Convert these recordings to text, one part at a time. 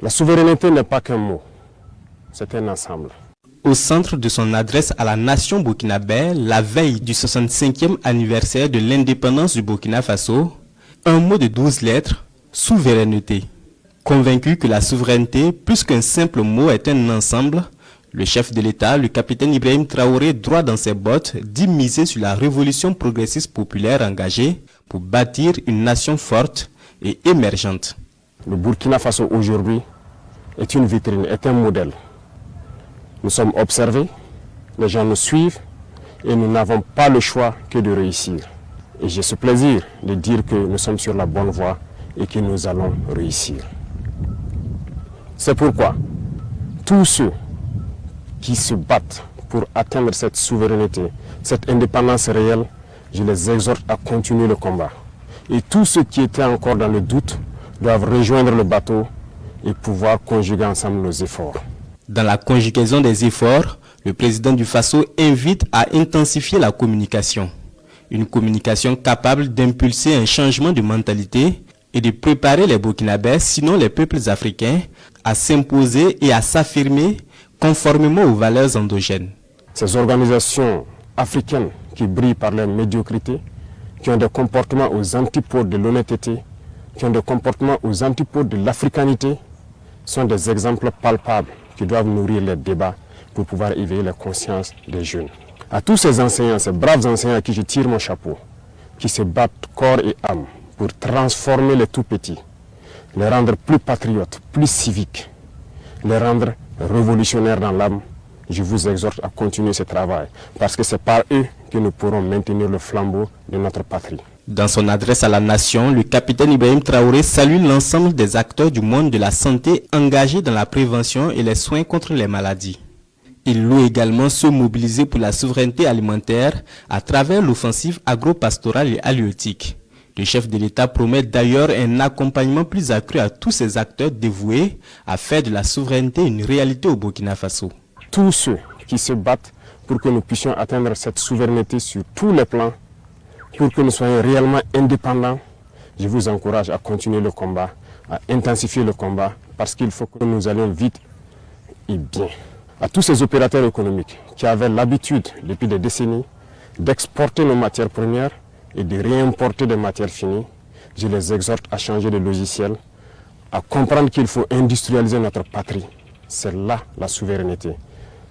La souveraineté n'est pas qu'un mot, c'est un ensemble. Au centre de son adresse à la nation burkinabé, la veille du 65e anniversaire de l'indépendance du Burkina Faso, un mot de 12 lettres, souveraineté. Convaincu que la souveraineté, plus qu'un simple mot, est un ensemble, le chef de l'État, le capitaine Ibrahim Traoré, droit dans ses bottes, dit miser sur la révolution progressiste populaire engagée pour bâtir une nation forte et émergente. Le Burkina Faso aujourd'hui est une vitrine, est un modèle. Nous sommes observés, les gens nous suivent et nous n'avons pas le choix que de réussir. Et j'ai ce plaisir de dire que nous sommes sur la bonne voie et que nous allons réussir. C'est pourquoi tous ceux qui se battent pour atteindre cette souveraineté, cette indépendance réelle, je les exhorte à continuer le combat. Et tous ceux qui étaient encore dans le doute doivent rejoindre le bateau et pouvoir conjuguer ensemble nos efforts. Dans la conjugaison des efforts, le président du Faso invite à intensifier la communication. Une communication capable d'impulser un changement de mentalité et de préparer les Burkinabés, sinon les peuples africains, à s'imposer et à s'affirmer conformément aux valeurs endogènes. Ces organisations africaines qui brillent par leur médiocrité, qui ont des comportements aux antipodes de l'honnêteté, qui ont des comportements aux antipodes de l'africanité, sont des exemples palpables qui doivent nourrir les débats pour pouvoir éveiller la conscience des jeunes. À tous ces enseignants, ces braves enseignants à qui je tire mon chapeau, qui se battent corps et âme pour transformer les tout-petits, les rendre plus patriotes, plus civiques, les rendre révolutionnaires dans l'âme, je vous exhorte à continuer ce travail, parce que c'est par eux que nous pourrons maintenir le flambeau de notre patrie. Dans son adresse à la nation, le capitaine Ibrahim Traoré salue l'ensemble des acteurs du monde de la santé engagés dans la prévention et les soins contre les maladies. Il loue également ceux mobilisés pour la souveraineté alimentaire à travers l'offensive agro-pastorale et halieutique. Le chef de l'État promet d'ailleurs un accompagnement plus accru à tous ces acteurs dévoués à faire de la souveraineté une réalité au Burkina Faso. Tous ceux qui se battent pour que nous puissions atteindre cette souveraineté sur tous les plans, pour que nous soyons réellement indépendants, je vous encourage à continuer le combat, à intensifier le combat, parce qu'il faut que nous allions vite et bien. À tous ces opérateurs économiques qui avaient l'habitude, depuis des décennies, d'exporter nos matières premières et de réimporter des matières finies, je les exhorte à changer de logiciel, à comprendre qu'il faut industrialiser notre patrie. C'est là la souveraineté.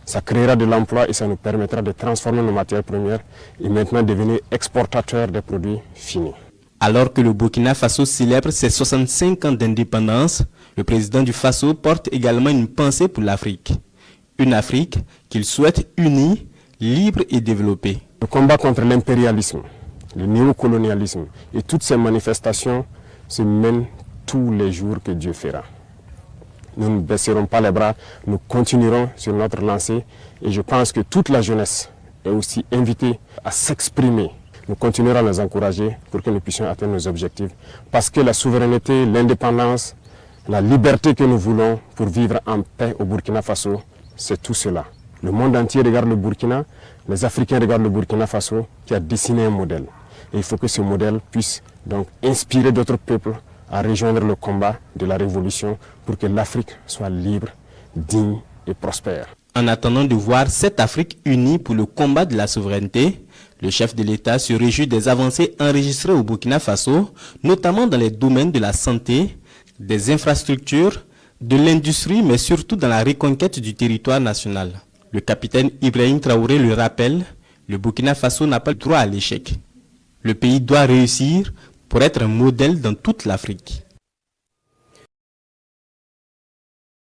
Ça créera de l'emploi et ça nous permettra de transformer nos matières premières et maintenant devenir exportateurs des produits finis. Alors que le Burkina Faso célèbre ses 65 ans d'indépendance, le président du Faso porte également une pensée pour l'Afrique. Une Afrique qu'il souhaite unie, libre et développée. Le combat contre l'impérialisme, le néocolonialisme et toutes ces manifestations se mènent tous les jours que Dieu fera. Nous ne baisserons pas les bras, nous continuerons sur notre lancée et je pense que toute la jeunesse est aussi invitée à s'exprimer. Nous continuerons à les encourager pour que nous puissions atteindre nos objectifs parce que la souveraineté, l'indépendance, la liberté que nous voulons pour vivre en paix au Burkina Faso, c'est tout cela. Le monde entier regarde le Burkina, les Africains regardent le Burkina Faso qui a dessiné un modèle. Et il faut que ce modèle puisse donc inspirer d'autres peuples à rejoindre le combat de la révolution pour que l'Afrique soit libre, digne et prospère. En attendant de voir cette Afrique unie pour le combat de la souveraineté, le chef de l'État se réjouit des avancées enregistrées au Burkina Faso, notamment dans les domaines de la santé, des infrastructures, de l'industrie, mais surtout dans la reconquête du territoire national. Le capitaine Ibrahim Traoré le rappelle, le Burkina Faso n'a pas le droit à l'échec. Le pays doit réussir pour être un modèle dans toute l'Afrique.